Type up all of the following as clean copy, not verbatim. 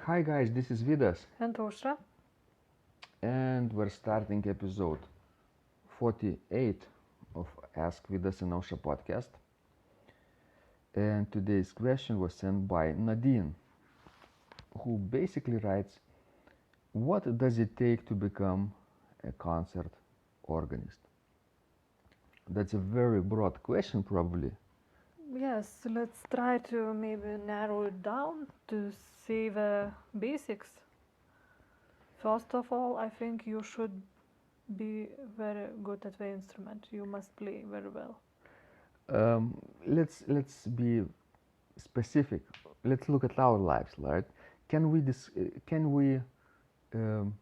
Hi guys, this is Vidas, And Osra? and we're starting episode 48 of Ask Vidas and Osha podcast. And today's question was sent by Nadine, who basically writes, what does it take to become a concert organist? That's a very broad question, probably. Yes, let's try to maybe narrow it down to see the basics. First of all, I think you should be very good at the instrument. You must play very well. Let's be specific. Let's look at our lives, right? Can we um,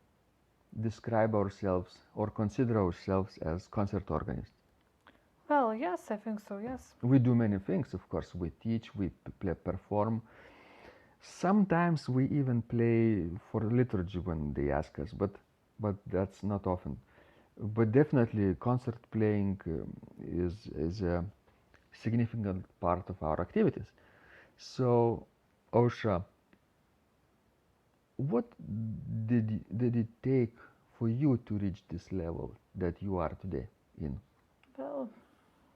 describe ourselves or consider ourselves as concert organists? Well, yes, I think so, yes. We do many things, of course. We teach, we perform. Sometimes we even play for liturgy when they ask us, but that's not often. But definitely, concert playing is a significant part of our activities. So, Osha, what did it take for you to reach this level that you are today in? Well,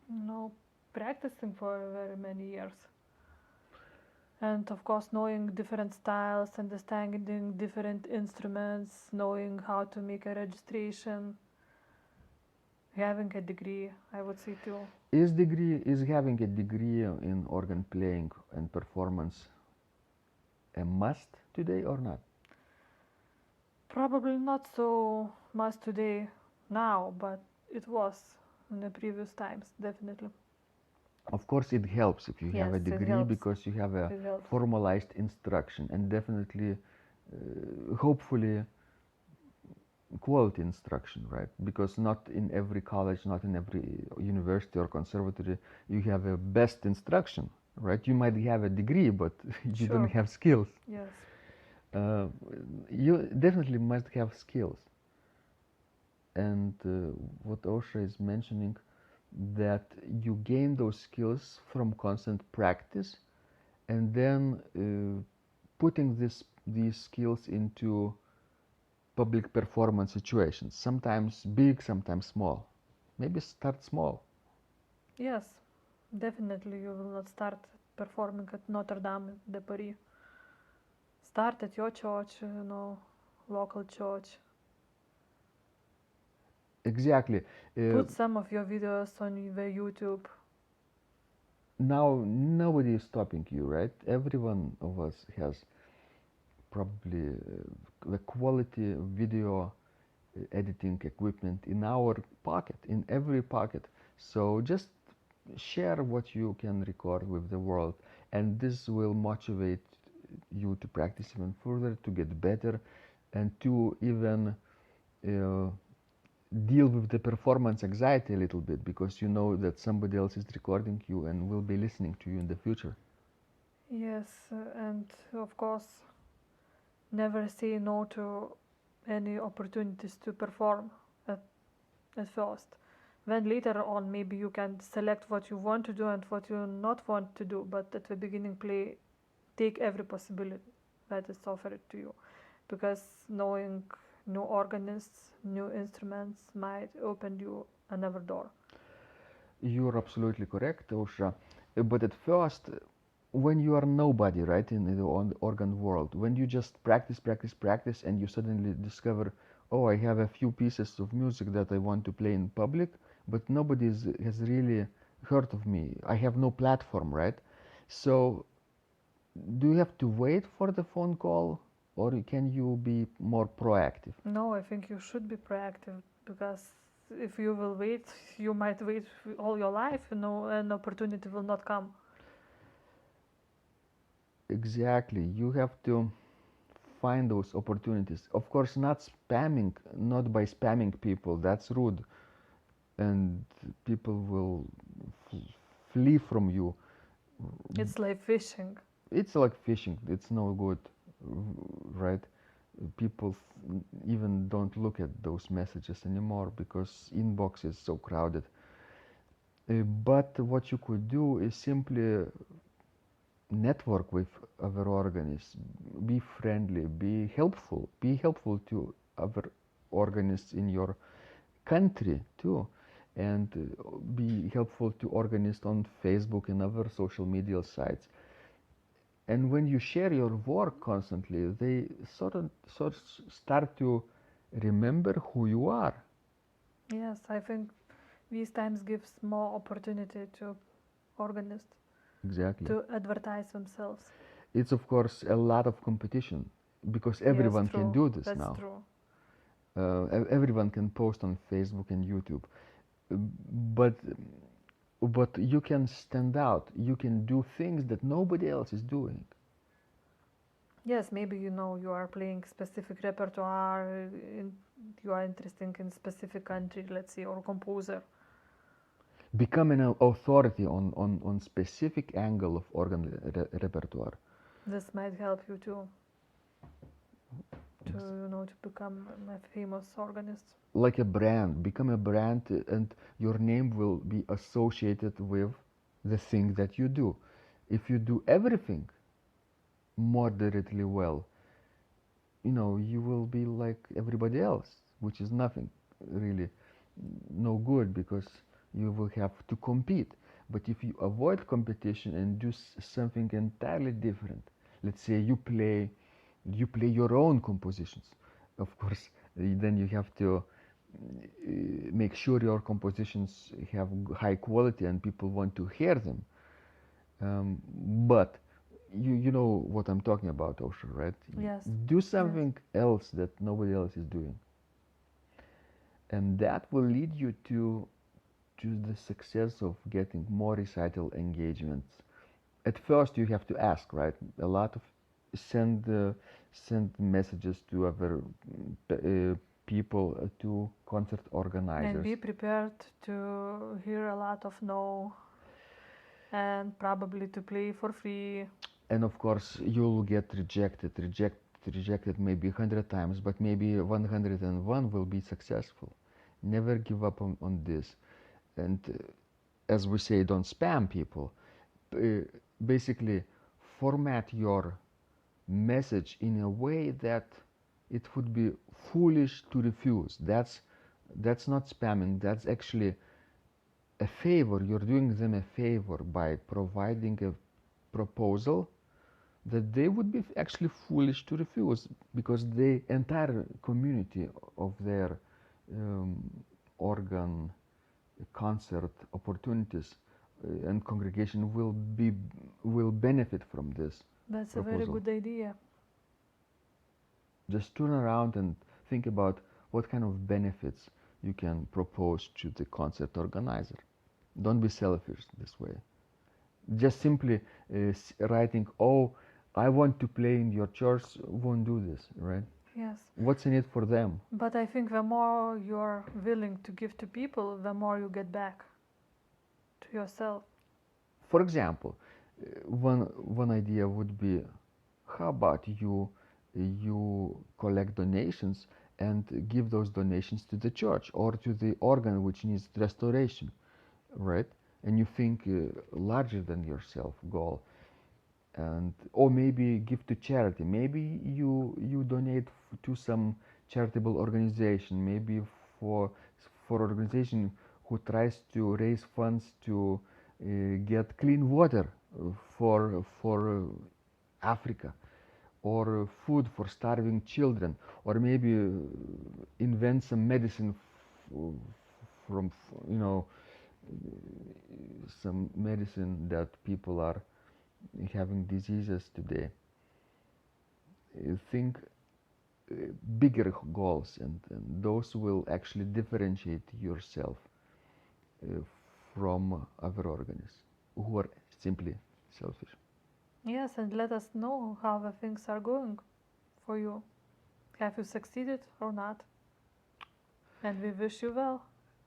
no, practicing for very many years. And of course, knowing different styles, understanding different instruments, knowing how to make a registration, having a degree, I would say too. Is having a degree in organ playing and performance a must today or not? Probably not so much today now, but it was in the previous times, definitely. Of course, it helps if you have Yes, a it degree helps. because you have a It helps. formalized instruction and definitely, hopefully, quality instruction, right? Because not in every college, not in every university or conservatory, you have a best instruction, right? You might have a degree, but you don't Sure. have skills. Yes. Uh, you definitely must have skills. And what Osha is mentioning, that you gain those skills from constant practice and then putting these skills into public performance situations, sometimes big, sometimes small. Maybe start small. Yes, definitely you will not start performing at Notre Dame de Paris. Start at your church, local church. Exactly. Put some of your videos on the YouTube. Now nobody is stopping you, right? Every one of us has probably the quality video editing equipment in our pocket, in every pocket. So just share what you can record with the world, and this will motivate you to practice even further, to get better, and to even uh, deal with the performance anxiety a little bit, because you know that somebody else is recording you and will be listening to you in the future. Yes, and of course, never say no to any opportunities to perform at, at first. Then later on, maybe you can select what you want to do and what you not want to do. But at the beginning, take every possibility that is offered to you, because knowing new organists, new instruments might open you another door. You're absolutely correct, Osha. But at first, when you are nobody, right, in the organ world, when you just practice, practice, practice, and you suddenly discover, oh, I have a few pieces of music that I want to play in public, but nobody has really heard of me. I have no platform, right? So, do you have to wait for the phone call, or can you be more proactive? No, I think you should be proactive, because if you will wait, you might wait all your life, an opportunity will not come. Exactly. You have to find those opportunities. Of course, not spamming, not by spamming people, that's rude, and people will flee from you. It's like fishing. It's like fishing, it's no good, right? People even don't look at those messages anymore because inbox is so crowded. But what you could do is simply network with other organists, be friendly, be helpful to other organists in your country too, and be helpful to organists on Facebook and other social media sites. And when you share your work constantly, they sort of start to remember who you are. Yes, I think these times gives more opportunity to organists Exactly. to advertise themselves. It's of course a lot of competition because Yes, everyone can true. do this That's now. true. Everyone can post on Facebook and YouTube, but you can stand out. You can do things that nobody else is doing. Yes, maybe you are playing specific repertoire, you are interested in specific country, let's say, or composer. Become an authority on specific angle of organ repertoire. This might help you too to become a famous organist. Like a brand, become a brand, and your name will be associated with the thing that you do. If you do everything moderately well, you will be like everybody else, which is nothing really, no good, because you will have to compete. But if you avoid competition and do something entirely different, let's say you play your own compositions, of course, then you have to make sure your compositions have high quality and people want to hear them. But you know what I'm talking about, Osher, right? Yes. Do Yes. something else that nobody else is doing, and that will lead you to the success of getting more recital engagements. At first, you have to ask, right? A lot of send messages to other people, to concert And organizers. be prepared to hear a lot of no and probably to play for free. And of course, you'll get rejected maybe 100 times, but maybe 101 will be successful. Never give up on this. And as we say, don't spam people. Basically, format your message in a way that it would be foolish to refuse. That's not spamming. That's actually a favor. You're doing them a favor by providing a proposal that they would be actually foolish to refuse, because the entire community of their um, organ concert opportunities and congregation will benefit from this That's a very proposal. good idea. Just turn around and think about what kind of benefits you can propose to the concert organizer. Don't be selfish this way. Just simply writing, "Oh, I want to play in your church," won't do this, right? Yes. What's in it for them? But I think the more you're willing to give to people, the more you get back to yourself. For example, one idea would be, how about you collect donations and give those donations to the church or to the organ which needs restoration, right? And you think larger than yourself goal, and or maybe give to charity. Maybe you donate to some charitable organization. Maybe for organization who tries to raise funds to get clean water for Africa, or food for starving children, or maybe invent some medicine from some medicine that people are having diseases today. Think bigger goals, and those will actually differentiate yourself uh, from other organists who are simply selfish. Yes, and let us know how the things are going for you. Have you succeeded or not? And we wish you well.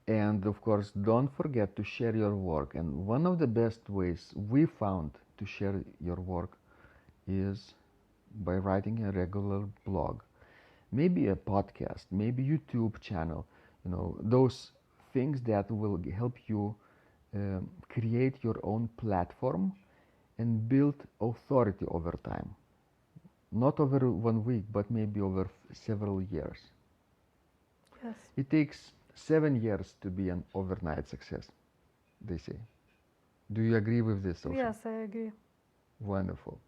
And of course, don't forget to share your work. And one of the best ways we found to share your work is by writing a regular blog, maybe a podcast, maybe YouTube channel. Those things that will help you create your own platform and build authority over time. Not over 1 week, but maybe over several years. Yes. It takes 7 years to be an overnight success, they say. Do you agree with this, Osha? Yes, I agree. Wonderful.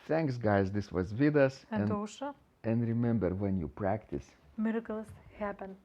Thanks, guys. This was Vidas. And Osha, And remember, when you practice, miracles happen.